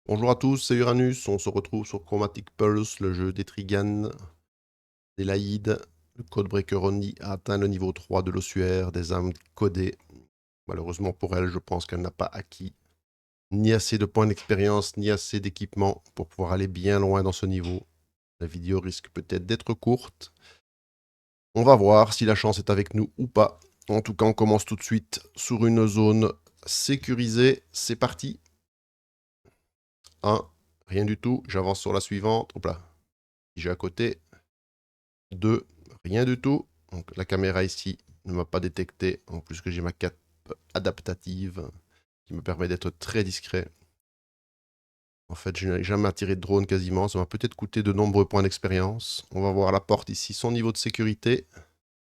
Bonjour à tous, c'est Uranus. On se retrouve sur Chromatic Pulse, le jeu des Triganes, des Laïdes. Le Codebreaker Oni a atteint le niveau 3 de l'ossuaire des âmes codées. Malheureusement pour elle, je pense qu'elle n'a pas acquis ni assez de points d'expérience, ni assez d'équipement pour pouvoir aller bien loin dans ce niveau. La vidéo risque peut-être d'être courte. On va voir si la chance est avec nous ou pas. En tout cas, on commence tout de suite sur une zone sécurisée. C'est parti. 1, rien du tout. J'avance sur la suivante. Hop là. J'ai à côté. 2, rien du tout. Donc la caméra ici ne m'a pas détecté. En plus que j'ai ma cape adaptative qui me permet d'être très discret. En fait, je n'ai jamais attiré de drone quasiment. Ça m'a peut-être coûté de nombreux points d'expérience. On va voir la porte ici, son niveau de sécurité.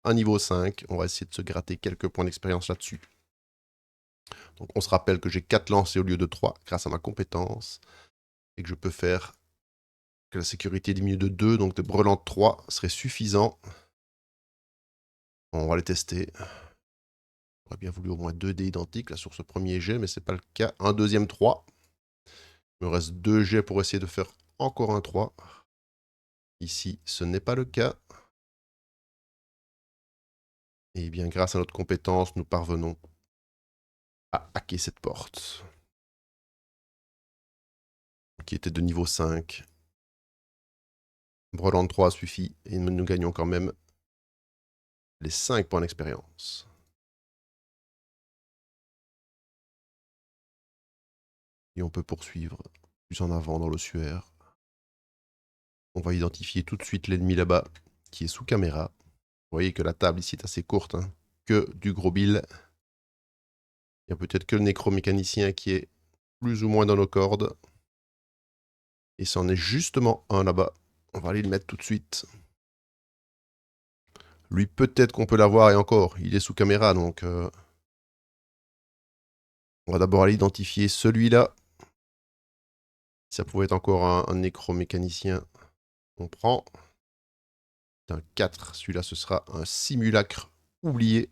Un niveau 5. On va essayer de se gratter quelques points d'expérience là-dessus. Donc on se rappelle que j'ai 4 lancers au lieu de 3 grâce à ma compétence. Et que je peux faire que la sécurité diminue de 2. Donc de brelante 3 serait suffisant. On va les tester. J'aurais bien voulu au moins 2 dés identiques là sur ce premier jet, mais c'est pas le cas. Un deuxième 3. Il me reste 2 jets pour essayer de faire encore un 3. Ici, ce n'est pas le cas. Et bien, grâce à notre compétence, nous parvenons à hacker cette porte, qui était de niveau 5. Brelante 3 suffit, et nous gagnons quand même les 5 points d'expérience. Et on peut poursuivre plus en avant dans l'ossuaire. On va identifier tout de suite l'ennemi là-bas, qui est sous caméra. Vous voyez que la table ici est assez courte, hein. Que du gros bill. Il y a peut-être que le nécromécanicien qui est plus ou moins dans nos cordes. Et c'en est justement un là-bas. On va aller le mettre tout de suite. Lui, peut-être qu'on peut l'avoir, et encore, il est sous caméra, donc... on va d'abord aller identifier celui-là. Ça pouvait être encore un nécromécanicien. On prend. C'est un 4. Celui-là, ce sera un simulacre oublié.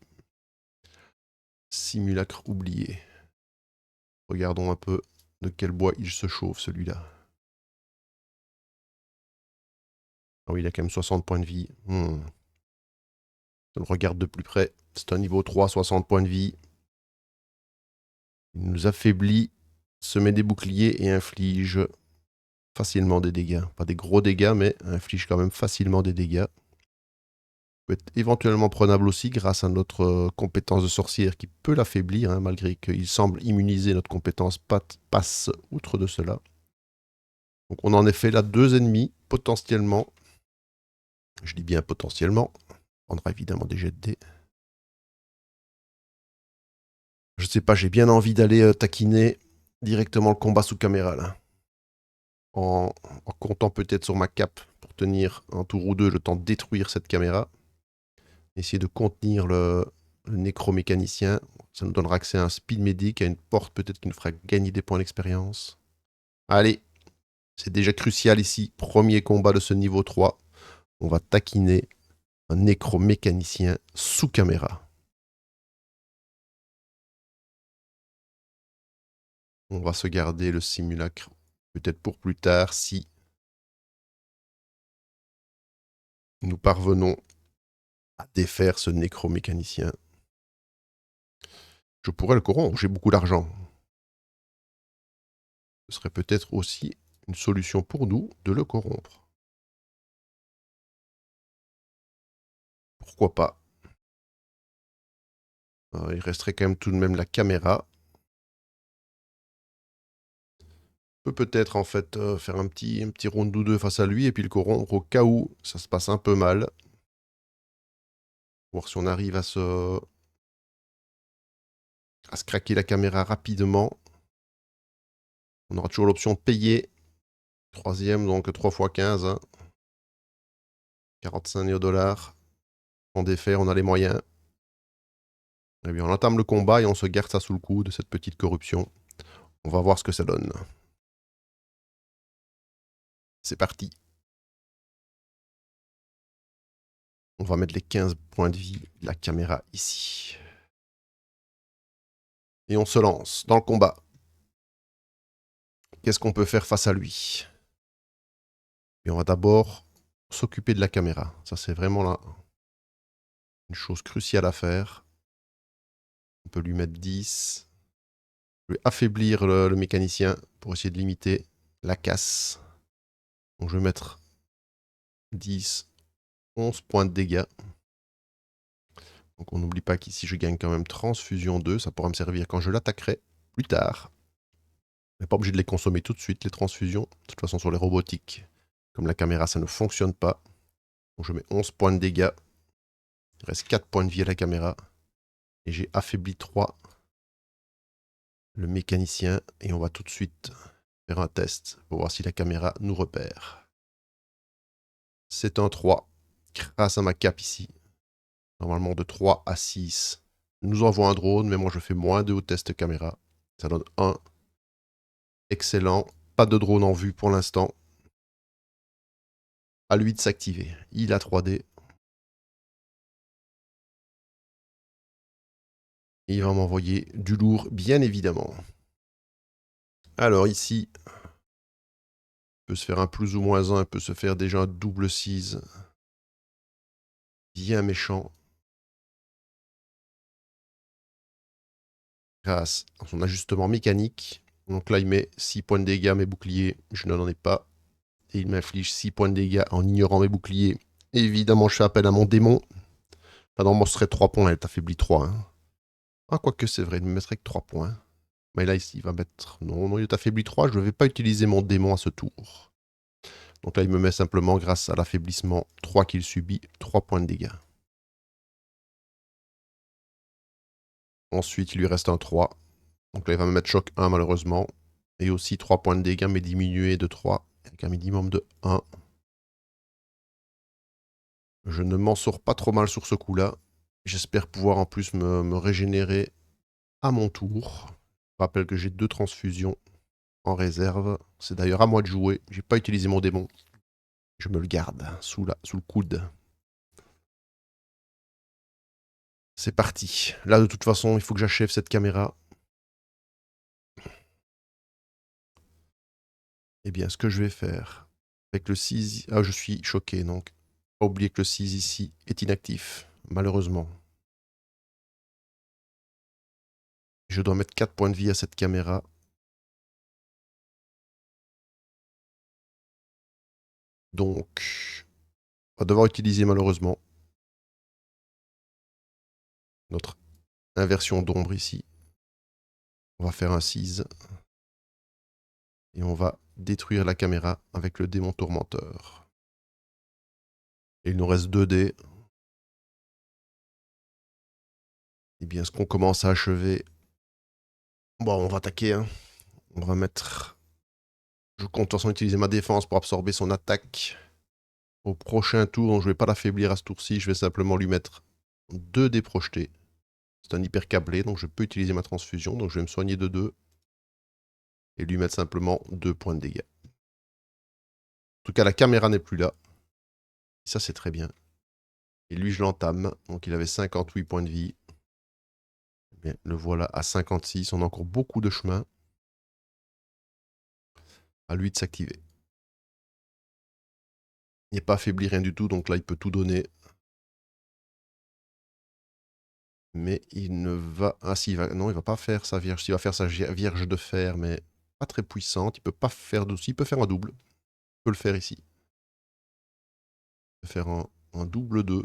Simulacre oublié. Regardons un peu de quel bois il se chauffe, celui-là. Ah oui, il a quand même 60 points de vie. Je le regarde de plus près. C'est un niveau 3, 60 points de vie. Il nous affaiblit, se met des boucliers et inflige facilement des dégâts. Pas des gros dégâts, mais inflige quand même facilement des dégâts. Peut être éventuellement prenable aussi grâce à notre compétence de sorcière qui peut l'affaiblir, hein, malgré qu'il semble immuniser notre compétence passe outre de cela. Donc on en effet là 2 ennemis, potentiellement. Je dis bien potentiellement. On prendra évidemment des jets de dés. Je sais pas, j'ai bien envie d'aller taquiner directement le combat sous caméra là. En comptant peut-être sur ma cape pour tenir un tour ou deux le temps de détruire cette caméra. Essayer de contenir le nécromécanicien. Ça nous donnera accès à un speed medic, à une porte peut-être qui nous fera gagner des points d'expérience. Allez, c'est déjà crucial ici. Premier combat de ce niveau 3. On va taquiner un nécromécanicien sous caméra. On va se garder le simulacre peut-être pour plus tard si nous parvenons à défaire ce nécromécanicien. Je pourrais le corrompre, j'ai beaucoup d'argent. Ce serait peut-être aussi une solution pour nous de le corrompre. Pourquoi pas? Il resterait quand même tout de même la caméra. On peut peut-être en fait faire un petit round ou deux face à lui et puis le corrompre au cas où ça se passe un peu mal. Voir si on arrive à se craquer la caméra rapidement. On aura toujours l'option de payer. Troisième, donc 3 x 15. Hein. 45 néo-dollars. En défaire, on a les moyens. Eh bien, on entame le combat et on se garde ça sous le coude, cette petite corruption. On va voir ce que ça donne. C'est parti. On va mettre les 15 points de vie de la caméra ici. Et on se lance dans le combat. Qu'est-ce qu'on peut faire face à lui? Et on va d'abord s'occuper de la caméra. Ça, c'est vraiment là une chose cruciale à faire. On peut lui mettre 10. Je vais affaiblir le mécanicien pour essayer de limiter la casse. Donc je vais mettre 10, 11 points de dégâts. Donc on n'oublie pas qu'ici je gagne quand même transfusion 2. Ça pourra me servir quand je l'attaquerai plus tard. On n'est pas obligé de les consommer tout de suite, les transfusions. De toute façon, sur les robotiques, comme la caméra, ça ne fonctionne pas. Donc je mets 11 points de dégâts. Il reste 4 points de vie à la caméra. Et j'ai affaibli 3 le mécanicien. Et on va tout de suite faire un test pour voir si la caméra nous repère. C'est un 3. Grâce à ma cape ici. Normalement de 3 à 6. Nous envoie un drone, mais moi je fais moins 2 au test caméra. Ça donne 1. Excellent. Pas de drone en vue pour l'instant. À lui de s'activer. Il a 3D. Et il va m'envoyer du lourd, bien évidemment. Alors ici, il peut se faire un plus ou moins 1, il peut se faire déjà un double 6. Bien méchant. Grâce à son ajustement mécanique. Donc là, il met 6 points de dégâts, mes boucliers, je n'en ai pas. Et il m'inflige 6 points de dégâts en ignorant mes boucliers. Évidemment, je fais appel à mon démon. Enfin, normalement, ce serait 3 points, elle t'affaiblit 3. Hein. Ah, quoique c'est vrai, il me mettrait que 3 points. Mais là, ici, il va mettre... Non, non, il t'affaiblit 3, je ne vais pas utiliser mon démon à ce tour. Donc là, il me met simplement, grâce à l'affaiblissement 3 qu'il subit, 3 points de dégâts. Ensuite, il lui reste un 3. Donc là, il va me mettre choc 1, malheureusement. Et aussi 3 points de dégâts, mais diminués de 3, avec un minimum de 1. Je ne m'en sors pas trop mal sur ce coup-là. J'espère pouvoir en plus me régénérer à mon tour. Je rappelle que j'ai 2 transfusions en réserve. C'est d'ailleurs à moi de jouer. J'ai pas utilisé mon démon. Je me le garde sous le coude. C'est parti. Là, de toute façon, il faut que j'achève cette caméra. Eh bien, ce que je vais faire, avec le 6... Ah, je suis choqué, donc. Pas oublier que le 6 ici est inactif, malheureusement. Je dois mettre 4 points de vie à cette caméra. Donc, on va devoir utiliser malheureusement notre inversion d'ombre ici. On va faire un 6. Et on va détruire la caméra avec le démon tourmenteur. Et il nous reste 2 dés. Et bien, ce qu'on commence à achever... Bon, on va attaquer. Hein. On va mettre... Je compte de toute façon utiliser ma défense pour absorber son attaque. Au prochain tour, donc je ne vais pas l'affaiblir à ce tour-ci. Je vais simplement lui mettre 2 dés projetés. C'est un hyper câblé, donc je peux utiliser ma transfusion. Donc je vais me soigner de 2. Et lui mettre simplement 2 points de dégâts. En tout cas, la caméra n'est plus là. Ça, c'est très bien. Et lui, je l'entame. Donc il avait 58 points de vie. Bien, le voilà à 56. On a encore beaucoup de chemin. À lui de s'activer. Il n'est pas affaibli, rien du tout. Donc là, il peut tout donner. Mais il ne va... Ah si, non, il va pas faire sa vierge. Il va faire sa vierge de fer, mais pas très puissante. Il peut pas faire de... Il peut faire un double. Il peut le faire ici. Il peut faire un double 2.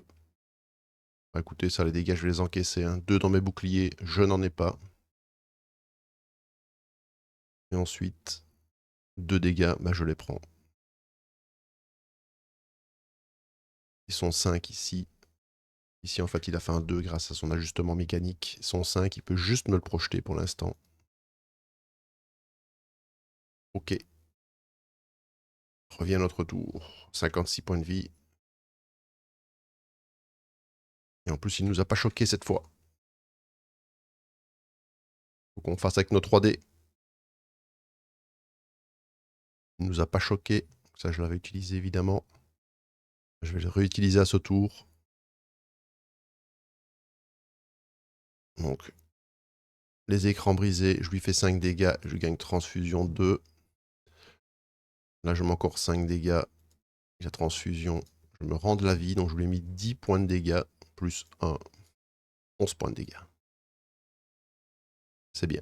Ah, écoutez, ça, les dégâts, je vais les encaisser. Hein. 2 dans mes boucliers, je n'en ai pas. Et ensuite, 2 dégâts, bah, je les prends. Ils sont 5 ici. Ici, en fait, il a fait un 2 grâce à son ajustement mécanique. Son 5, il peut juste me le projeter pour l'instant. Ok. Revient à notre tour. 56 points de vie. Et en plus, il ne nous a pas choqué cette fois. Faut qu'on fasse avec nos 3D. Il ne nous a pas choqué. Ça, je l'avais utilisé évidemment. Je vais le réutiliser à ce tour. Donc, les écrans brisés, je lui fais 5 dégâts. Je gagne transfusion 2. Là, je mets encore 5 dégâts. Et la transfusion, je me rends de la vie. Donc, je lui ai mis 10 points de dégâts. Plus 1. 11 points de dégâts. C'est bien.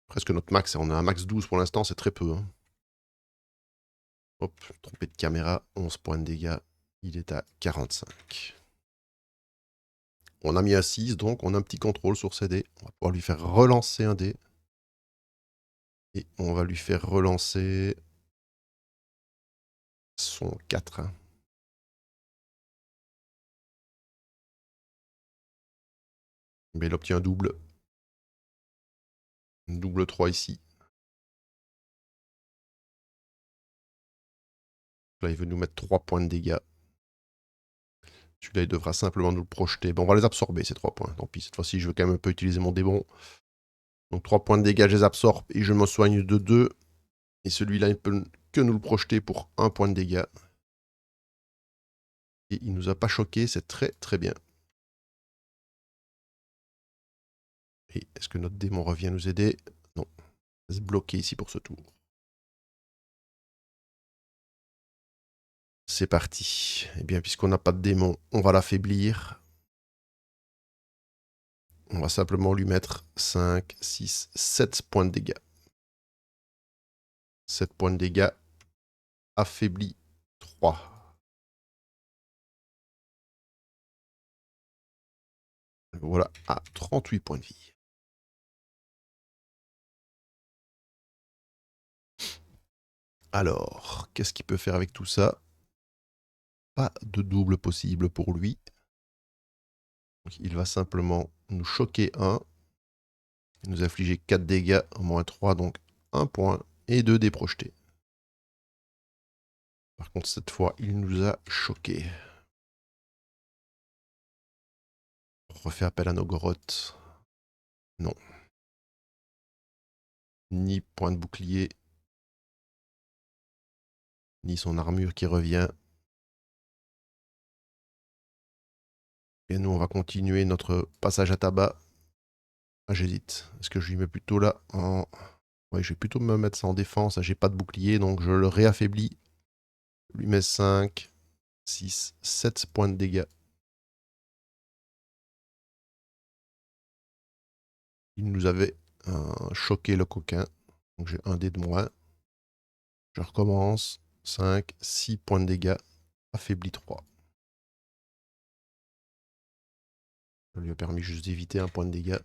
Presque notre max. On a un max 12 pour l'instant. C'est très peu. Hein. Hop, trompé de caméra. 11 points de dégâts. Il est à 45. On a mis un 6. Donc, on a un petit contrôle sur ces dés. On va pouvoir lui faire relancer un dé. Et on va lui faire relancer son 4. Hein. Mais il obtient un double. Double 3 ici. Là, il veut nous mettre 3 points de dégâts. Celui-là, il devra simplement nous le projeter. Bon, on va les absorber, ces 3 points. Tant pis, cette fois-ci, je veux quand même un peu utiliser mon démon. Donc 3 points de dégâts, je les absorbe et je me soigne de 2. Et celui-là, il ne peut que nous le projeter pour 1 point de dégâts. Et il nous a pas choqué, c'est très très bien. Et est-ce que notre démon revient nous aider? Non. Il va se bloquer ici pour ce tour. C'est parti. Eh bien, puisqu'on n'a pas de démon, on va l'affaiblir. On va simplement lui mettre 5, 6, 7 points de dégâts. 7 points de dégâts. Affaibli 3. Voilà, à 38 points de vie. Alors, qu'est-ce qu'il peut faire avec tout ça? Pas de double possible pour lui. Donc, il va simplement nous choquer 1. Nous infliger 4 dégâts, au moins 3, donc 1 point. Et 2 dés projetés. Par contre, cette fois, il nous a choqués. On refait appel à nos grottes. Non. Ni point de bouclier. Ni son armure qui revient. Et nous, on va continuer notre passage à tabac. Ah, j'hésite. Est-ce que je lui mets plutôt là en... Ouais, je vais plutôt me mettre ça en défense. J'ai pas de bouclier, donc je le réaffaiblis. Je lui mets 5, 6, 7 points de dégâts. Il nous avait choqué le coquin. Donc j'ai un dé de moins. Je recommence. 5, 6 points de dégâts. Affaibli 3. Ça lui a permis juste d'éviter un point de dégâts.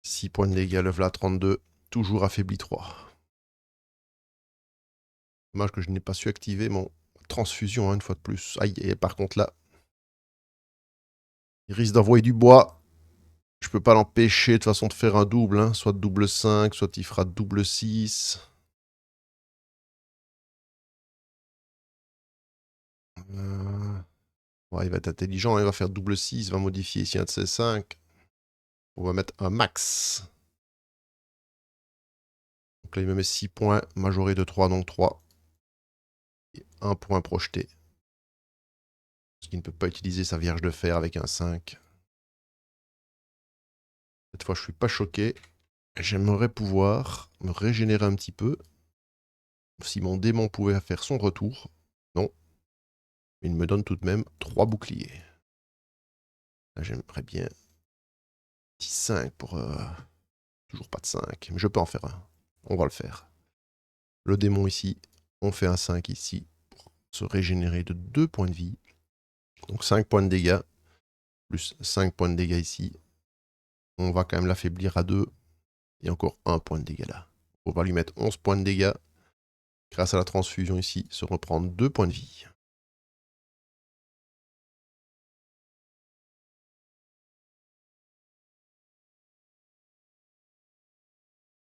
6 points de dégâts, le voilà 32. Toujours affaibli 3. Dommage que je n'ai pas su activer mon transfusion une fois de plus. Aïe, et par contre là, il risque d'envoyer du bois. Je peux pas l'empêcher de toute façon de faire un double. Hein. Soit double 5, soit il fera double 6. Ouais, il va être intelligent, hein. Il va faire double 6, il va modifier ici un de ses 5. On va mettre un max. Donc là, il me met 6 points, majoré de 3, donc 3. Et 1 point projeté. Parce qu'il ne peut pas utiliser sa vierge de fer avec un 5. Cette fois, je suis pas choqué. J'aimerais pouvoir me régénérer un petit peu. Si mon démon pouvait faire son retour. Non. Il me donne tout de même 3 boucliers. Là, j'aimerais bien... Petit 5 pour... Toujours pas de 5. Mais je peux en faire un. On va le faire. Le démon ici. On fait un 5 ici. Pour se régénérer de 2 points de vie. Donc 5 points de dégâts. Plus 5 points de dégâts ici. On va quand même l'affaiblir à 2. Et encore 1 point de dégâts là. On va lui mettre 11 points de dégâts. Grâce à la transfusion ici, se reprendre 2 points de vie.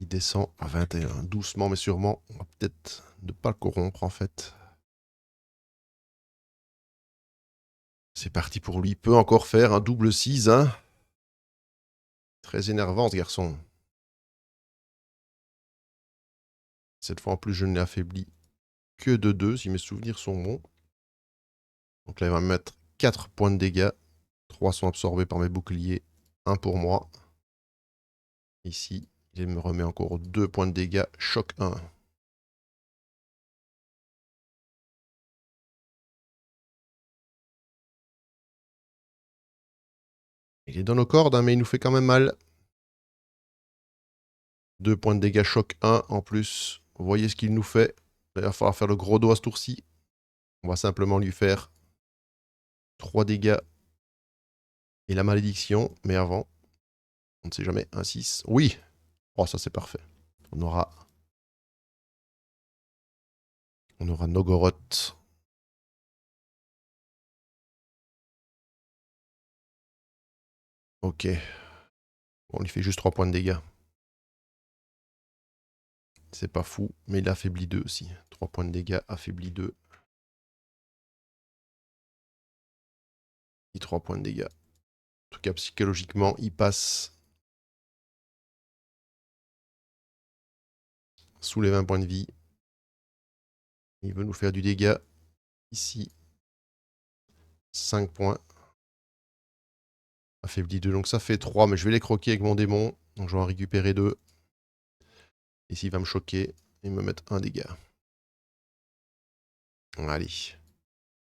Il descend à 21. Doucement mais sûrement. On va peut-être ne pas le corrompre en fait. C'est parti pour lui. Il peut encore faire un double 6. Hein. Très énervant ce garçon. Cette fois en plus je ne l'ai affaibli que de 2 si mes souvenirs sont bons. Donc là il va me mettre 4 points de dégâts. 3 sont absorbés par mes boucliers. 1 pour moi. Ici, il me remet encore 2 points de dégâts. Choc 1. Il est dans nos cordes, hein, mais il nous fait quand même mal. 2 points de dégâts choc 1 en plus. Vous voyez ce qu'il nous fait. Il va falloir faire le gros dos à ce tour-ci. On va simplement lui faire 3 dégâts et la malédiction. Mais avant, on ne sait jamais, un 6. Oui. Oh, ça c'est parfait. On aura Nogoroth. Ok. On lui fait juste 3 points de dégâts. C'est pas fou, mais il affaiblit 2 aussi. 3 points de dégâts, affaiblit 2. Et 3 points de dégâts. En tout cas, psychologiquement, il passe sous les 20 points de vie. Il veut nous faire du dégât ici. 5 points. Affaibli 2, donc ça fait 3, mais je vais les croquer avec mon démon. Donc je vais en récupérer 2. Et s'il va me choquer, il me mettre un dégât. Allez.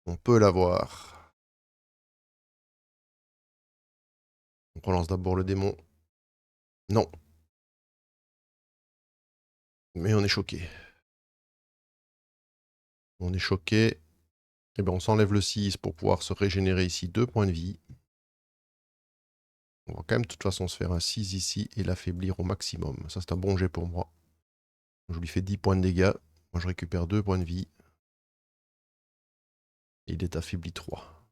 On peut l'avoir. On relance d'abord le démon. Non. Mais on est choqué. On est choqué. Et bien on s'enlève le 6 pour pouvoir se régénérer ici 2 points de vie. On va quand même de toute façon se faire un 6 ici et l'affaiblir au maximum. Ça c'est un bon jet pour moi. Je lui fais 10 points de dégâts. Moi je récupère 2 points de vie. Et il est affaibli 3.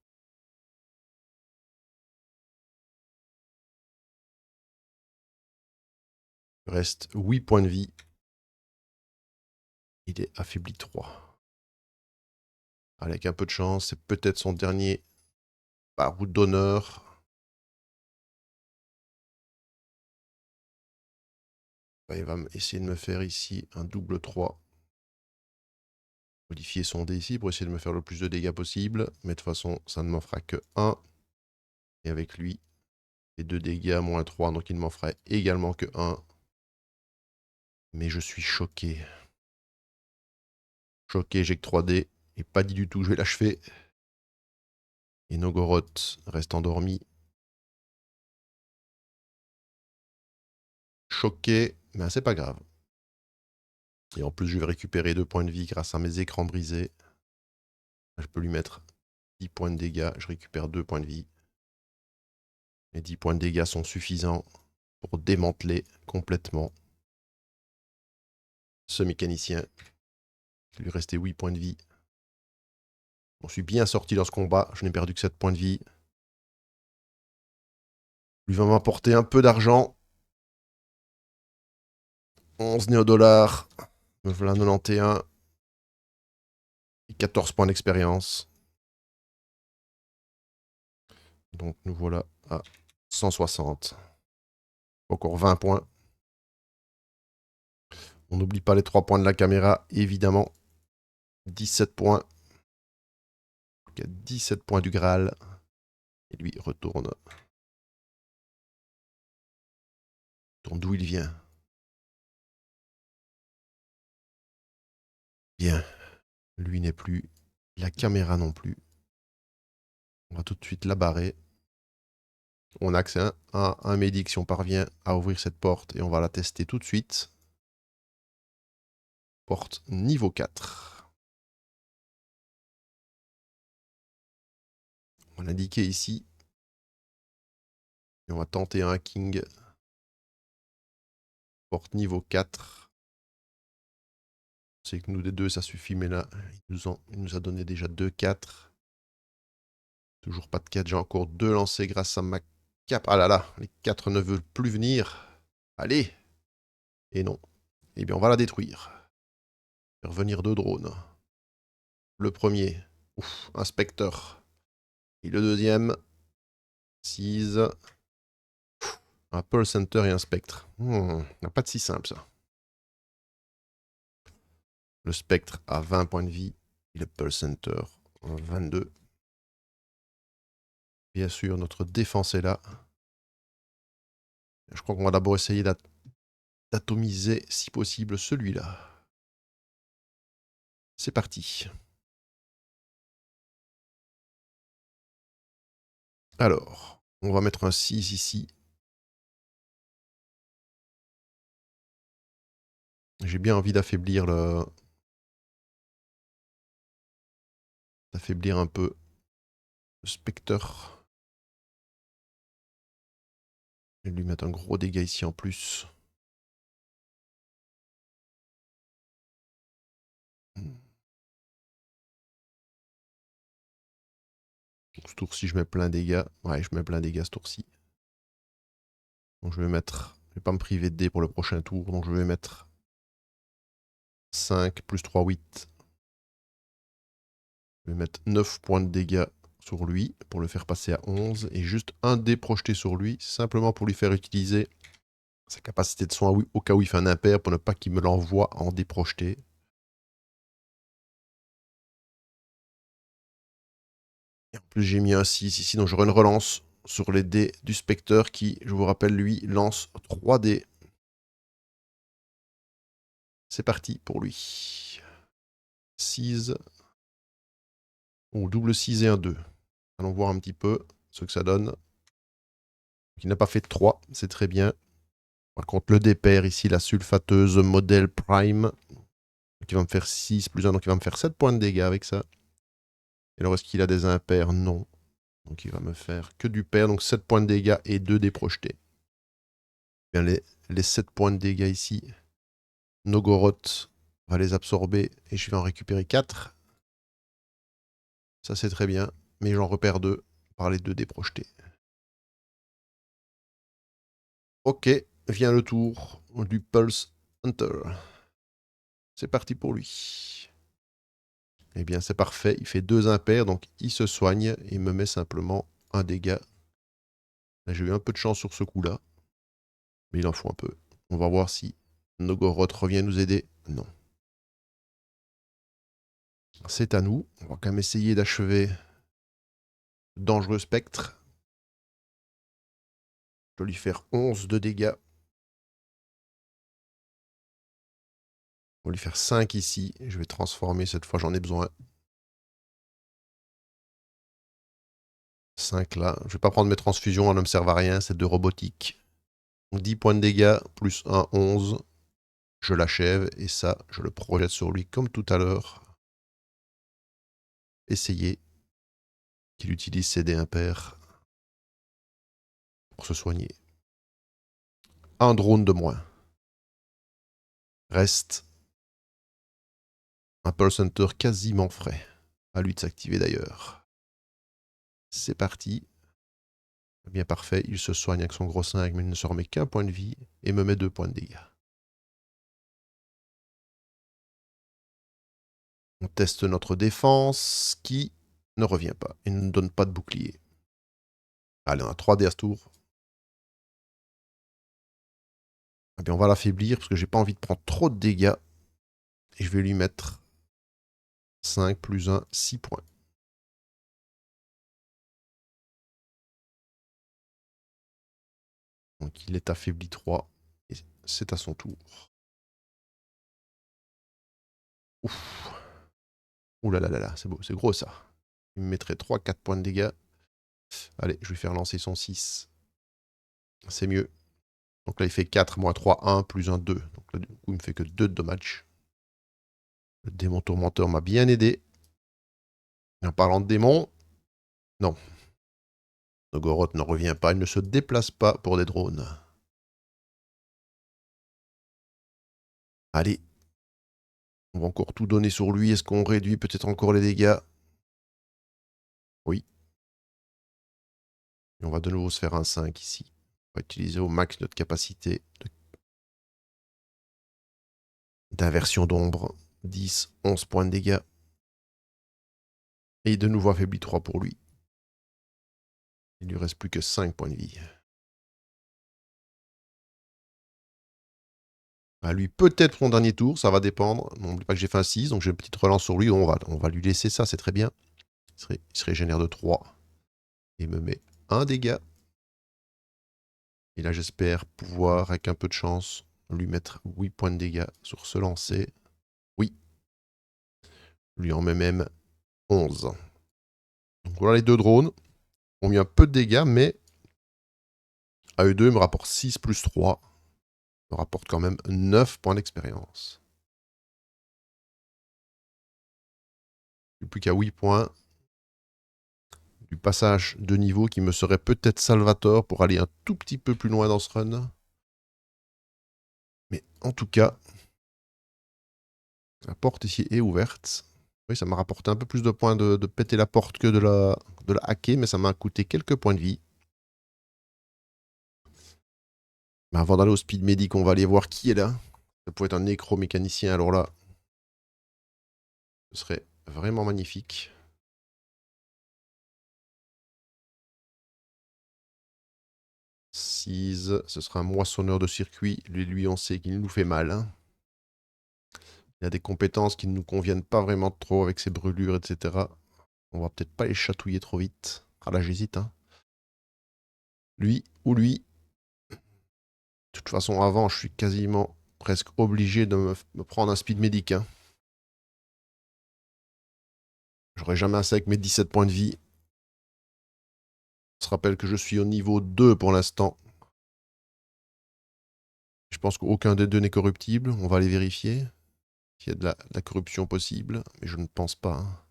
Il reste 8 points de vie. Il est affaibli 3. Avec un peu de chance, c'est peut-être son dernier route d'honneur. Il va essayer de me faire ici un double 3. Modifier son dé ici pour essayer de me faire le plus de dégâts possible. Mais de toute façon, ça ne m'en fera que 1. Et avec lui, les 2 dégâts moins 3, donc il ne m'en ferait également que 1. Mais je suis choqué. Choqué, j'ai que 3 dés. Et pas dit du tout, je vais l'achever. Et Nogoroth reste endormi. Choqué, mais c'est pas grave. Et en plus, je vais récupérer 2 points de vie grâce à mes écrans brisés. Je peux lui mettre 10 points de dégâts. Je récupère 2 points de vie. Les 10 points de dégâts sont suffisants pour démanteler complètement ce mécanicien. Il lui restait 8 points de vie. Je suis bien sorti dans ce combat. Je n'ai perdu que 7 points de vie. Lui va m'apporter un peu d'argent. 11 néodollars. Me voilà 91. Et 14 points d'expérience. Donc nous voilà à 160. Encore 20 points. On n'oublie pas les 3 points de la caméra, évidemment. 17 points. Il y a 17 points du Graal. Et lui retourne. D'où il vient. Bien. Lui n'est plus. La caméra non plus. On va tout de suite la barrer. On a accès à un médic si on parvient à ouvrir cette porte. Et on va la tester tout de suite. Porte niveau 4. On va l'indiquer ici. Et on va tenter un hacking. Porte niveau 4. C'est que nous des deux ça suffit, mais là, il nous a donné déjà 2 4. Toujours pas de 4, j'ai encore 2 lancés grâce à ma cape. Ah là là, les 4 ne veulent plus venir. Allez. Et non. Eh bien, on va la détruire. Faire venir 2 drones. Le premier, ouf, inspecteur. Et le deuxième, Seize. Un Pearl Center et un Spectre. Pas de si simple, ça. Le Spectre a 20 points de vie. Et le Pearl Center, 22. Bien sûr, notre défense est là. Je crois qu'on va d'abord essayer d'atomiser, si possible, celui-là. C'est parti. Alors, On va mettre un 6 ici. J'ai bien envie d'affaiblir d'affaiblir un peu le spectre. Et lui mettre un gros dégât ici en plus. Ce tour-ci, je mets plein dégâts. Ouais, je mets plein dégâts ce tour-ci. Donc je vais mettre... Je vais pas me priver de dés pour le prochain tour. Donc je vais mettre 5 plus 3, 8. Je vais mettre 9 points de dégâts sur lui pour le faire passer à 11. Et juste un dé projeté sur lui, simplement pour lui faire utiliser sa capacité de soin au cas où il fait un impair pour ne pas qu'il me l'envoie en dé projeté. Et en plus, j'ai mis un 6 ici, donc j'aurai une relance sur les dés du Spectre qui, je vous rappelle, lui, lance 3 dés. C'est parti pour lui. 6. Ou double 6 et un 2. Allons voir un petit peu ce que ça donne. Il n'a pas fait de 3, c'est très bien. Par contre, le dépère ici, la sulfateuse modèle Prime, qui va me faire 6 plus 1, donc il va me faire 7 points de dégâts avec ça. Et alors, est-ce qu'il a des impairs? Non. Donc il va me faire que du pair, donc 7 points de dégâts et 2 dés projetés. Bien, les 7 points de dégâts ici, Nogoroth va les absorber et je vais en récupérer 4. Ça, c'est très bien, mais j'en repère 2 par les 2 dés projetés. Ok, vient le tour du Pulse Hunter. C'est parti pour lui. Eh bien, c'est parfait. Il fait 2 impairs, donc il se soigne et me met simplement un dégât. Là, j'ai eu un peu de chance sur ce coup-là, mais il en faut un peu. On va voir si Nogoroth revient nous aider. Non. C'est à nous. On va quand même essayer d'achever le dangereux spectre. Je vais lui faire 11 de dégâts. On va lui faire 5 ici. Je vais transformer, cette fois j'en ai besoin. 5 là. Je vais pas prendre mes transfusions, elles ne me servent à rien, c'est de robotique. 10 points de dégâts, plus 1, 11. Je l'achève, et ça, je le projette sur lui comme tout à l'heure. Essayez qu'il utilise ses dés impairs pour se soigner. Un drone de moins. Reste un Pulse Hunter quasiment frais. À lui de s'activer d'ailleurs. C'est parti. Bien parfait, il se soigne avec son gros 5, mais il ne se remet qu'un point de vie et me met 2 points de dégâts. On teste notre défense qui ne revient pas et ne nous donne pas de bouclier. Allez, on a 3 dés à ce tour. Eh bien, on va l'affaiblir parce que j'ai pas envie de prendre trop de dégâts. Et je vais lui mettre 5 plus 1, 6 points. Donc il est affaibli 3 et c'est à son tour. Ouf. Ouh là là là là, c'est beau, c'est gros ça. Il me mettrait 3-4 points de dégâts. Allez, je vais faire lancer son 6. C'est mieux. Donc là, il fait 4, moins 3, 1, plus 1, 2. Donc là, du coup, il me fait que 2 de dommages. Le démon tourmenteur m'a bien aidé. Et en parlant de démon, non. Nogoroth ne revient pas, il ne se déplace pas pour des drones. Allez. On va encore tout donner sur lui. Est-ce qu'on réduit peut-être encore les dégâts? Oui. Et on va de nouveau se faire un 5 ici. On va utiliser au max notre capacité d'inversion d'ombre. 10, 11 points de dégâts. Et de nouveau affaibli 3 pour lui. Il lui reste plus que 5 points de vie. À lui, peut-être mon dernier tour, ça va dépendre. N'oublie pas que j'ai fait un 6, donc j'ai une petite relance sur lui. On va lui laisser ça, c'est très bien. Il se régénère de 3. Et me met un dégât. Et là, j'espère pouvoir, avec un peu de chance, lui mettre 8 points de dégâts sur ce lancer. Oui. Lui en met même 11. Donc voilà les 2 drones. Ont mis un peu de dégâts, mais AE2 me rapporte 6 plus 3. Me rapporte quand même 9 points d'expérience. Je suis plus qu'à 8 points du passage de niveau qui me serait peut-être salvateur pour aller un tout petit peu plus loin dans ce run. Mais en tout cas, la porte ici est ouverte. Oui, ça m'a rapporté un peu plus de points de péter la porte que de la hacker, mais ça m'a coûté quelques points de vie. Mais avant d'aller au speed medic, on va aller voir qui est là. Ça pourrait être un nécromécanicien, alors là, ce serait vraiment magnifique. 6, ce sera un moissonneur de circuit. Lui, on sait qu'il nous fait mal. Hein. Il a des compétences qui ne nous conviennent pas vraiment trop avec ses brûlures, etc. On va peut-être pas les chatouiller trop vite. Ah là, j'hésite. Hein. Lui ou lui. De toute façon, avant, je suis quasiment presque obligé de me prendre un speed medic. Hein. J'aurai jamais assez avec mes 17 points de vie. On se rappelle que je suis au niveau 2 pour l'instant. Je pense qu'aucun des deux n'est corruptible. On va aller vérifier s'il y a de la corruption possible. Mais je ne pense pas. Hein.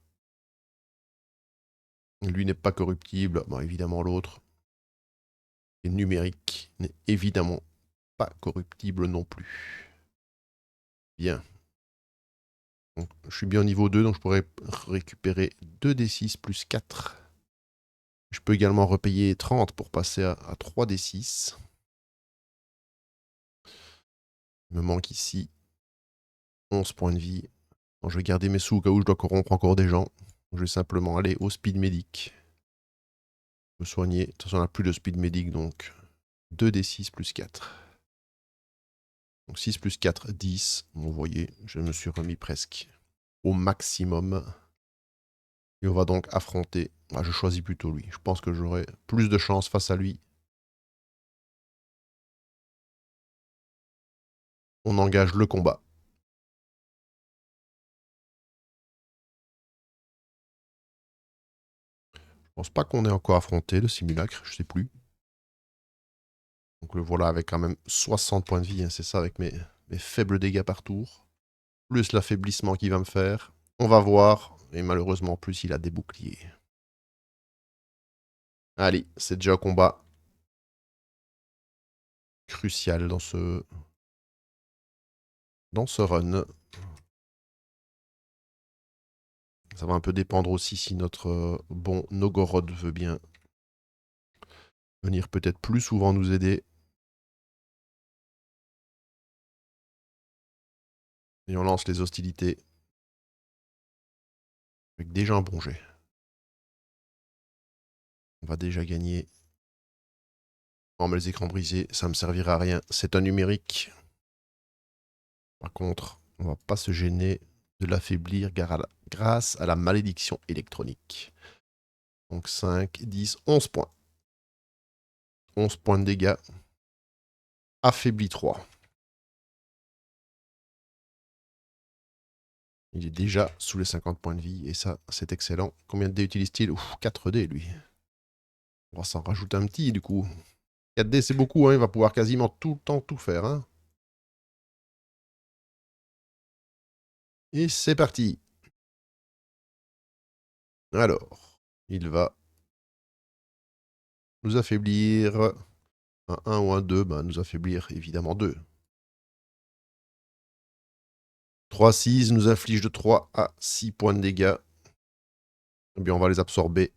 Lui n'est pas corruptible. Bon, évidemment, l'autre est numérique. N'est évidemment pas corruptible non plus. Bien. Donc, je suis bien au niveau 2, donc je pourrais récupérer 2d6 plus 4. Je peux également repayer 30 pour passer à 3d6. Il me manque ici 11 points de vie. Donc, je vais garder mes sous au cas où je dois corrompre encore des gens. Je vais simplement aller au speed medic. Me soigner. De toute façon, on n'a plus de speed medic, donc 2d6 plus 4. Donc 6 plus 4, 10. Vous voyez, je me suis remis presque au maximum. Et on va donc affronter... Ah, je choisis plutôt lui. Je pense que j'aurai plus de chance face à lui. On engage le combat. Je pense pas qu'on ait encore affronté le simulacre, je sais plus. Donc le voilà avec quand même 60 points de vie, hein, c'est ça, avec mes faibles dégâts par tour. Plus l'affaiblissement qu'il va me faire. On va voir. Et malheureusement, en plus, il a des boucliers. Allez, c'est déjà un combat crucial dans ce run. Ça va un peu dépendre aussi si notre bon Nogorod veut bien venir peut-être plus souvent nous aider. Et on lance les hostilités avec déjà un bon jet. On va déjà gagner. Oh, mais les écrans brisés, ça me servira à rien. C'est un numérique. Par contre, on va pas se gêner de l'affaiblir grâce à la malédiction électronique. Donc 5, 10, 11 points. 11 points de dégâts. Affaibli 3. Il est déjà sous les 50 points de vie et ça, c'est excellent. Combien de dés utilise-t-il? 4 dés, lui. On va s'en rajouter un petit, du coup. 4 dés, c'est beaucoup, hein. Il va pouvoir quasiment tout le temps tout faire. Hein. Et c'est parti. Alors, il va nous affaiblir. Un 1 ou un 2, bah, nous affaiblir évidemment 2. 3-6 nous inflige de 3 à 6 points de dégâts. Eh bien, on va les absorber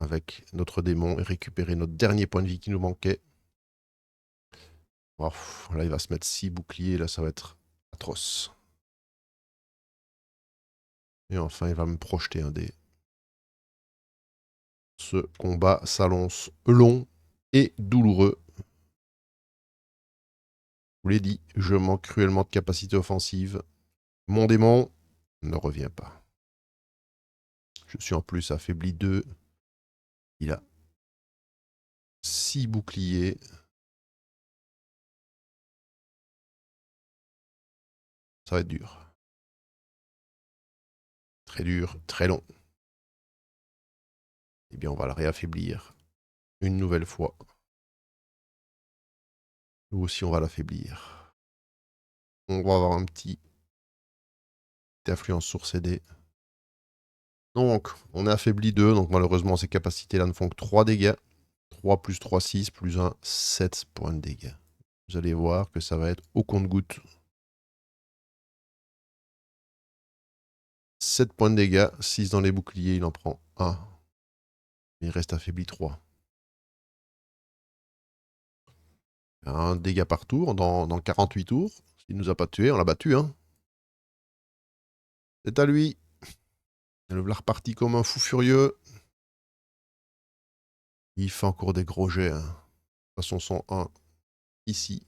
avec notre démon et récupérer notre dernier point de vie qui nous manquait. Oh, là, il va se mettre 6 boucliers. Là, ça va être atroce. Et enfin, il va me projeter un dé. Ce combat s'annonce long et douloureux. Je vous l'ai dit, je manque cruellement de capacité offensive. Mon démon ne revient pas. Je suis en plus affaibli 2. Il a 6 boucliers. Ça va être dur. Très dur, très long. Eh bien, on va le réaffaiblir une nouvelle fois. Nous aussi, on va l'affaiblir. On va avoir un petit influence sur CD. Donc, on est affaibli 2, donc malheureusement, ces capacités-là ne font que 3 dégâts. 3 plus 3, 6, plus 1, 7 points de dégâts. Vous allez voir que ça va être au compte-gouttes. 7 points de dégâts, 6 dans les boucliers, il en prend 1. Il reste affaibli 3. Un dégât par tour dans 48 tours. S'il nous a pas tué, on l'a battu. Hein. C'est à lui. Il est reparti comme un fou furieux. Il fait encore des gros jets. Hein. De toute façon, son 1 ici.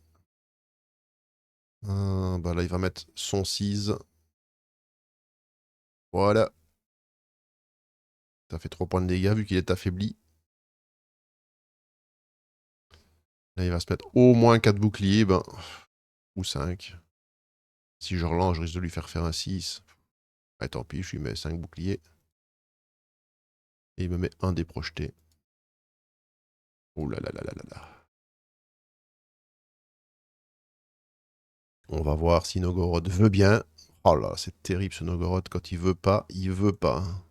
Bah là, il va mettre son 6. Voilà. Ça fait 3 points de dégâts vu qu'il est affaibli. Là, il va se mettre au moins 4 boucliers. Ben, ou 5. Si je relance, je risque de lui faire un 6. Ah, tant pis, je lui mets 5 boucliers. Et il me met un dé projeté. Oh là là là là là là. On va voir si Nogorod veut bien. Oh là, c'est terrible ce Nogorod. Quand il veut pas, il veut pas. Hein.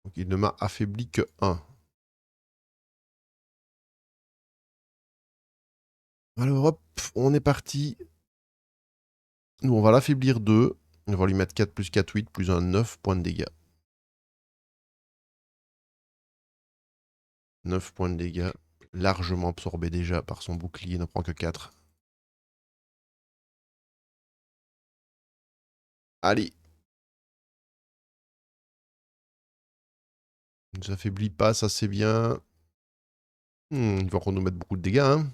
Donc il ne m'a affaibli que 1. Alors hop, on est parti. Nous, on va l'affaiblir 2. On va lui mettre 4 plus 4, 8, plus un 9 points de dégâts. 9 points de dégâts. Largement absorbé déjà par son bouclier. Il ne prend que 4. Allez. Il ne nous affaiblit pas, ça c'est bien. Il va encore nous mettre beaucoup de dégâts. Hein.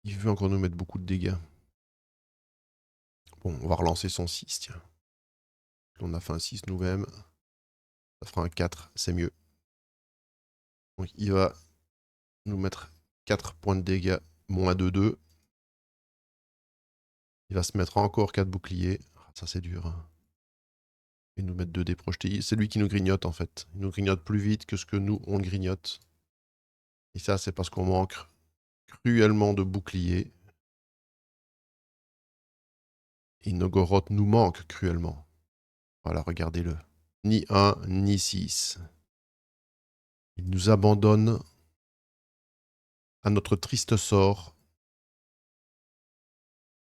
Il veut encore nous mettre beaucoup de dégâts. Bon, on va relancer son 6, tiens. On a fait un 6 nous-mêmes. Ça fera un 4, c'est mieux. Donc il va nous mettre 4 points de dégâts, moins 2, 2. Il va se mettre encore 4 boucliers. Ah, ça c'est dur. Hein. Et nous mettre 2 dés projetés. C'est lui qui nous grignote en fait. Il nous grignote plus vite que ce que nous, on le grignote. Et ça, c'est parce qu'on manque cruellement de boucliers. Et Nogoroth nous manque cruellement. Voilà, regardez-le. Ni 1, ni 6. Il nous abandonne à notre triste sort.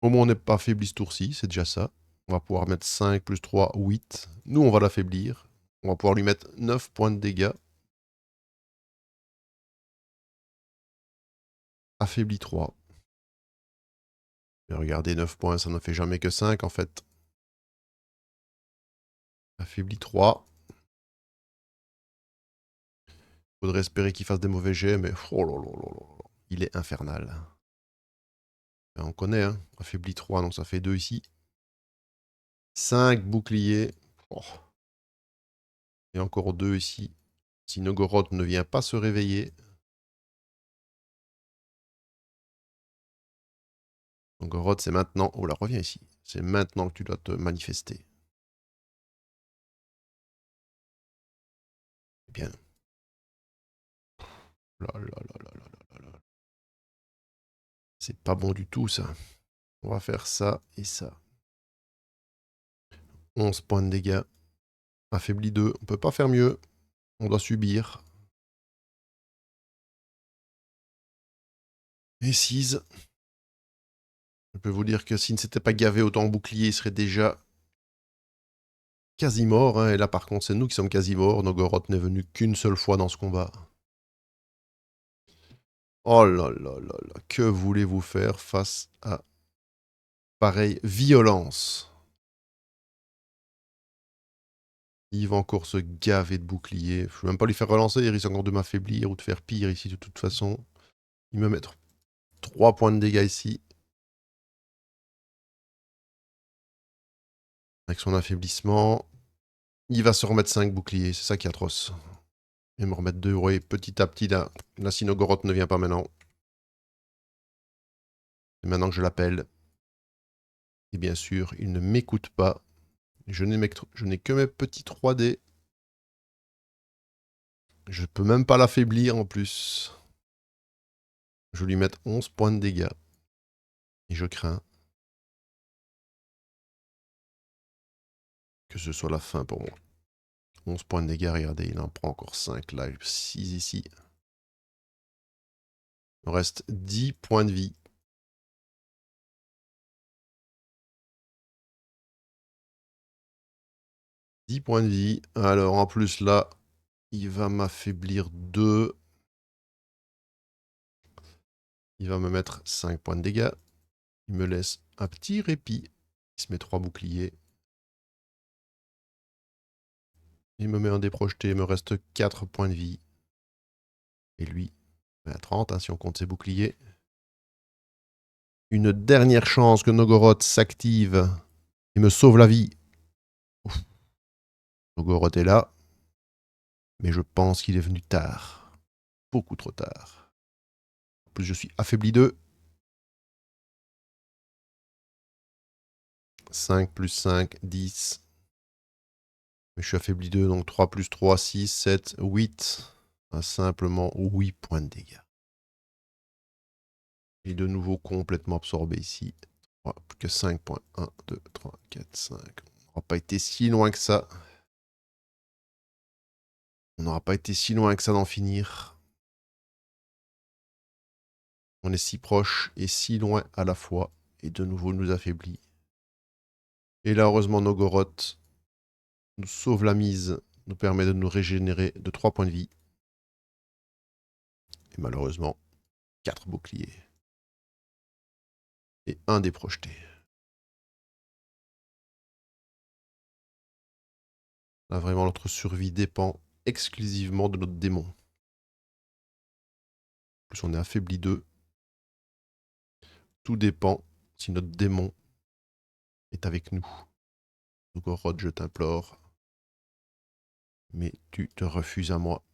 Au moins, on n'est pas affaibli ce tour-ci, c'est déjà ça. On va pouvoir mettre 5 plus 3, 8. Nous, on va l'affaiblir. On va pouvoir lui mettre 9 points de dégâts. Affaibli 3. Et regardez, 9 points, ça ne fait jamais que 5 en fait. Affaibli 3. Faudrait espérer qu'il fasse des mauvais jets, mais oh là là là là, il est infernal. Ben, on connaît, hein. Affaibli 3, donc ça fait 2 ici. 5 boucliers. Oh. Et encore 2 ici. Si Nogoroth ne vient pas se réveiller. Nogoroth, c'est maintenant. Oh là, reviens ici. C'est maintenant que tu dois te manifester. Eh bien. Là, là, là, là, là, là, là. C'est pas bon du tout, ça. On va faire ça et ça. 11 points de dégâts. Affaibli 2. On peut pas faire mieux. On doit subir. Et 6. Je peux vous dire que s'il ne s'était pas gavé autant en bouclier, il serait déjà quasi mort. Hein. Et là, par contre, c'est nous qui sommes quasi morts. Nogoroth n'est venu qu'une seule fois dans ce combat. Oh là là là là. Que voulez-vous faire face à pareille violence? Il va encore se gaver de bouclier. Je ne vais même pas lui faire relancer. Il risque encore de m'affaiblir ou de faire pire ici de toute façon. Il me met 3 points de dégâts ici. Avec son affaiblissement. Il va se remettre 5 boucliers. C'est ça qui est atroce. Et me remettre 2. Oui, petit à petit, là. Là, si Nogoroth ne vient pas maintenant. C'est maintenant que je l'appelle. Et bien sûr, il ne m'écoute pas. Je n'ai que mes petits 3D. Je peux même pas l'affaiblir en plus. Je vais lui mettre 11 points de dégâts. Et je crains que ce soit la fin pour moi. 11 points de dégâts, regardez, il en prend encore 5 là, 6 ici. Il me reste 10 points de vie. 10 points de vie. Alors en plus là, il va m'affaiblir 2. Il va me mettre 5 points de dégâts. Il me laisse un petit répit. Il se met 3 boucliers. Il me met un dé projeté, il me reste 4 points de vie. Et lui, à 30, hein, si on compte ses boucliers. Une dernière chance que Nogoroth s'active et me sauve la vie. Ouf. Nogoroth est là, mais je pense qu'il est venu tard. Beaucoup trop tard. En plus, je suis affaibli 2. 5 plus 5, 10. Mais je suis affaibli 2, donc 3 plus 3, 6, 7, 8. Simplement 8 points de dégâts. Et de nouveau complètement absorbé ici. Plus que 5 points. 1, 2, 3, 4, 5. On n'aura pas été si loin que ça. On n'aura pas été si loin que ça d'en finir. On est si proche et si loin à la fois. Et de nouveau, il nous affaiblit. Et là, heureusement, Nogoroth nous sauve la mise, nous permet de nous régénérer de 3 points de vie. Et malheureusement, 4 boucliers. Et un dé projeté. Là, vraiment, notre survie dépend exclusivement de notre démon. En plus, on est affaibli 2. Tout dépend si notre démon est avec nous. Nogoroth, je t'implore. Mais tu te refuses à moi.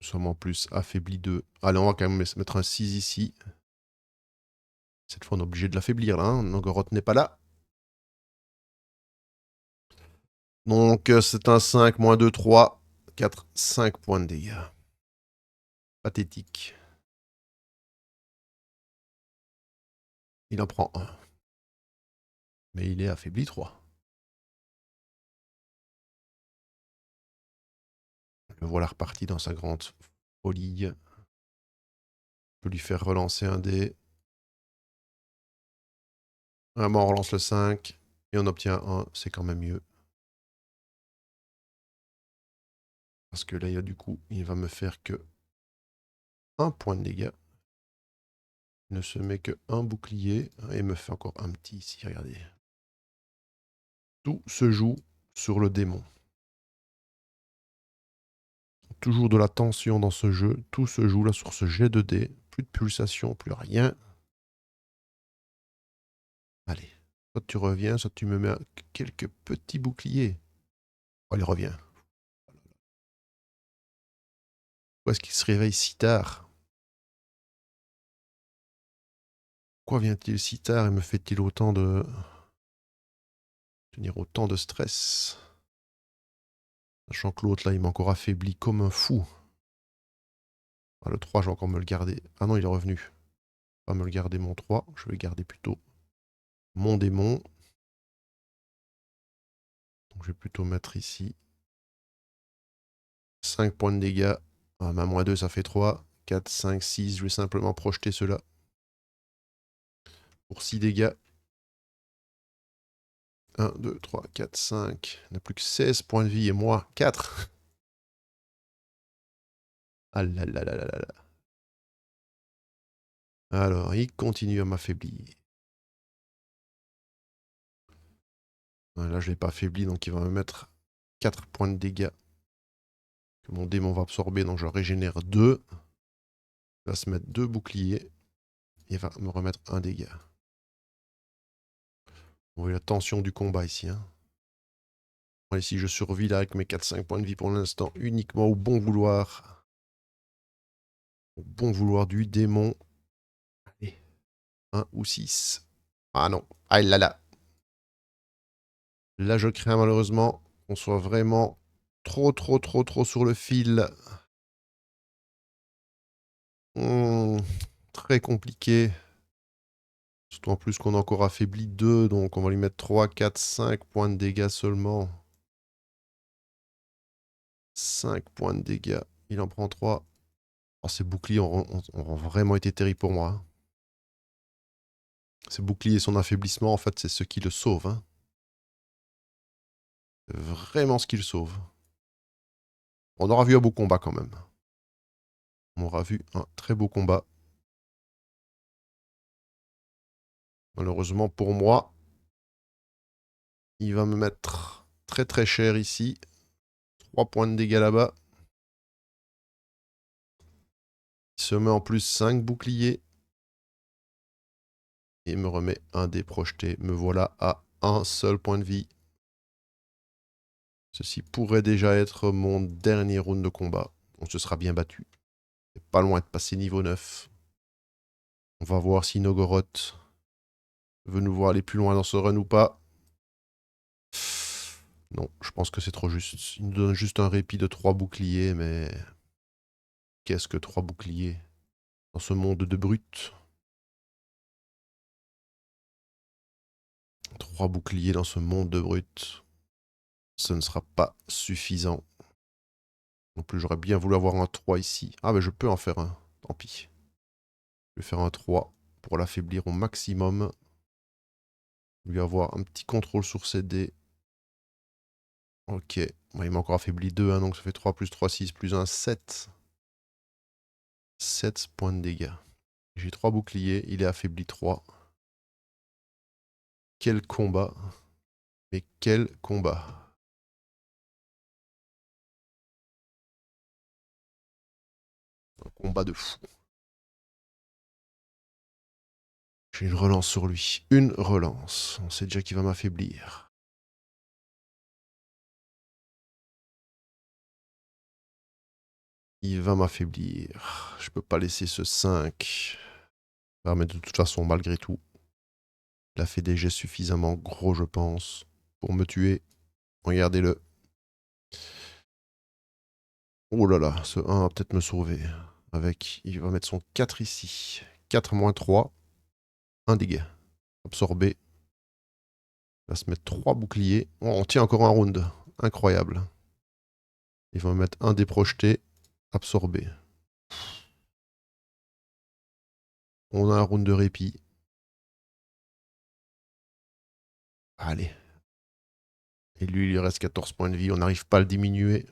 Nous sommes en plus affaiblis 2. Allez, on va quand même mettre un 6 ici. Cette fois, on est obligé de l'affaiblir, là. Hein. Nogoroth n'est pas là. Donc, c'est un 5, moins 2, 3, 4, 5 points de dégâts. Pathétique. Il en prend 1. Mais il est affaibli 3. Le voilà reparti dans sa grande folie. Je peux lui faire relancer un dé. Vraiment, on relance le 5. Et on obtient 1. C'est quand même mieux. Parce que là, du coup, il va me faire que 1 point de dégâts. Il ne se met que un bouclier. Et il me fait encore un petit ici, regardez. Tout se joue sur le démon. Toujours de la tension dans ce jeu. Tout se joue là sur ce jet de dés. Plus de pulsation, plus rien. Allez. Soit tu reviens, soit tu me mets quelques petits boucliers. Oh, il revient. Pourquoi est-ce qu'il se réveille si tard? Pourquoi vient-il si tard et me fait-il autant de... tenir autant de stress? Sachant que l'autre, là, il m'a encore affaibli comme un fou. Ah, le 3, je vais encore me le garder. Ah non, il est revenu. Je vais pas me le garder mon 3. Je vais garder plutôt mon démon. Donc, je vais plutôt mettre ici 5 points de dégâts. Ah, ma moins 2, ça fait 3. 4, 5, 6. Je vais simplement projeter cela. Pour 6 dégâts. 1, 2, 3, 4, 5. Il n'a plus que 16 points de vie et moi, 4. Ah là là là là là là. Alors, il continue à m'affaiblir. Là, je ne l'ai pas affaibli, donc il va me mettre 4 points de dégâts que mon démon va absorber, donc je régénère 2. Il va se mettre 2 boucliers et va me remettre 1 dégât. Vous voyez la tension du combat ici. Hein. Bon, ici, je survis là avec mes 4-5 points de vie pour l'instant, uniquement au bon vouloir. Au bon vouloir du démon. Allez, 1 ou 6. Ah non, ah là là. Là, je crains malheureusement qu'on soit vraiment trop sur le fil. très compliqué. Surtout en plus qu'on a encore affaibli 2, donc on va lui mettre 3, 4, 5 points de dégâts seulement. 5 points de dégâts. Il en prend 3. Oh, ces boucliers ont vraiment été terribles pour moi, hein. Ces boucliers et son affaiblissement, en fait, c'est ce qui le sauve, hein. C'est vraiment ce qui le sauve. On aura vu un beau combat quand même. On aura vu un très beau combat. Malheureusement pour moi, il va me mettre très très cher ici. 3 points de dégâts là-bas. Il se met en plus 5 boucliers. Et me remet un dé projeté. Me voilà à un seul point de vie. Ceci pourrait déjà être mon dernier round de combat. On se sera bien battu. C'est pas loin de passer niveau 9. On va voir si Nogoroth veut nous voir aller plus loin dans ce run ou pas. Non, je pense que c'est trop juste. Il nous donne juste un répit de 3 boucliers, mais... Qu'est-ce que 3 boucliers dans ce monde de brutes? 3 boucliers dans ce monde de brutes. Ce ne sera pas suffisant. Non plus, j'aurais bien voulu avoir un 3 ici. Ah, mais je peux en faire un. Tant pis. Je vais faire un 3 pour l'affaiblir au maximum. Lui avoir un petit contrôle sur ses dés. Ok. Bon, il m'a encore affaibli 2, hein, donc ça fait 3 plus 3, 6 plus 1, 7. 7 points de dégâts. J'ai 3 boucliers, il est affaibli 3. Quel combat. Mais quel combat. Un combat de fou. J'ai une relance sur lui. Une relance. On sait déjà qu'il va m'affaiblir. Il va m'affaiblir. Je peux pas laisser ce 5. Ah, mais de toute façon, malgré tout, il a fait des gestes suffisamment gros, je pense, pour me tuer. Regardez-le. Oh là là, ce 1 va peut-être me sauver. Il va mettre son 4 ici. 4 moins 3. 1 dégât. Absorbé. Il va se mettre 3 boucliers. Oh, on tient encore un round. Incroyable. Il va me mettre un dé projeté. Absorbé. On a un round de répit. Allez. Et lui, il lui reste 14 points de vie. On n'arrive pas à le diminuer.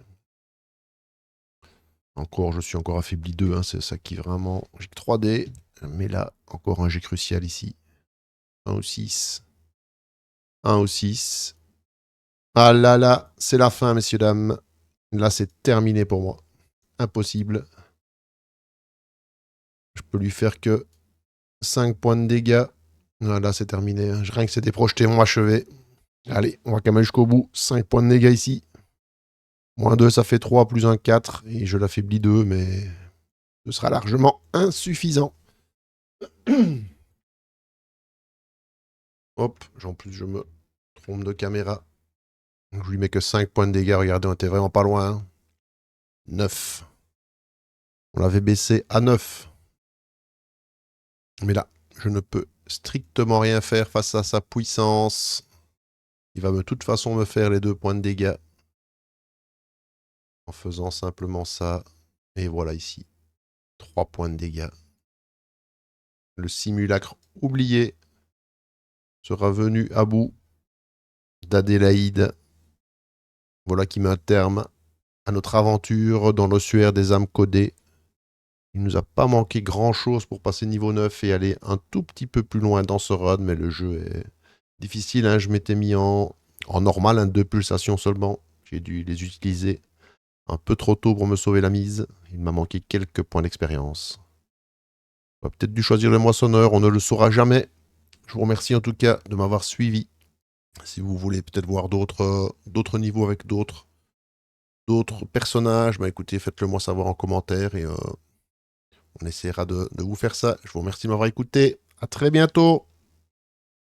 Encore, je suis encore affaibli 2. Hein, c'est ça qui vraiment... J'ai que 3 dés. Mais là, encore un jet crucial ici. 1 au 6. 1 au 6. Ah là là, c'est la fin, messieurs, dames. Là, c'est terminé pour moi. Impossible. Je peux lui faire que 5 points de dégâts. Là, c'est terminé. Rien que c'était projeté, on m'a achevé. Allez, on va quand même jusqu'au bout. 5 points de dégâts ici. Moins 2, ça fait 3, plus 1, 4. Et je l'affaiblis 2, mais ce sera largement insuffisant. Hop, en plus, je me trompe de caméra. Donc, je lui mets que 5 points de dégâts. Regardez, on était vraiment pas loin. Hein. 9. On l'avait baissé à 9. Mais là, je ne peux strictement rien faire face à sa puissance. Il va de toute façon me faire les 2 points de dégâts. En faisant simplement ça. Et voilà ici. 3 points de dégâts. Le simulacre oublié sera venu à bout d'Adélaïde. Voilà qui met un terme à notre aventure dans l'ossuaire des âmes codées. Il nous a pas manqué grand chose pour passer niveau 9 et aller un tout petit peu plus loin dans ce run, mais le jeu est difficile. Hein. Je m'étais mis en normal, 2 pulsations seulement. J'ai dû les utiliser un peu trop tôt pour me sauver la mise. Il m'a manqué quelques points d'expérience. On va peut-être dû choisir le moissonneur, on ne le saura jamais. Je vous remercie en tout cas de m'avoir suivi. Si vous voulez peut-être voir d'autres niveaux avec d'autres personnages, bah écoutez, faites-le moi savoir en commentaire et on essaiera de vous faire ça. Je vous remercie de m'avoir écouté. À très bientôt.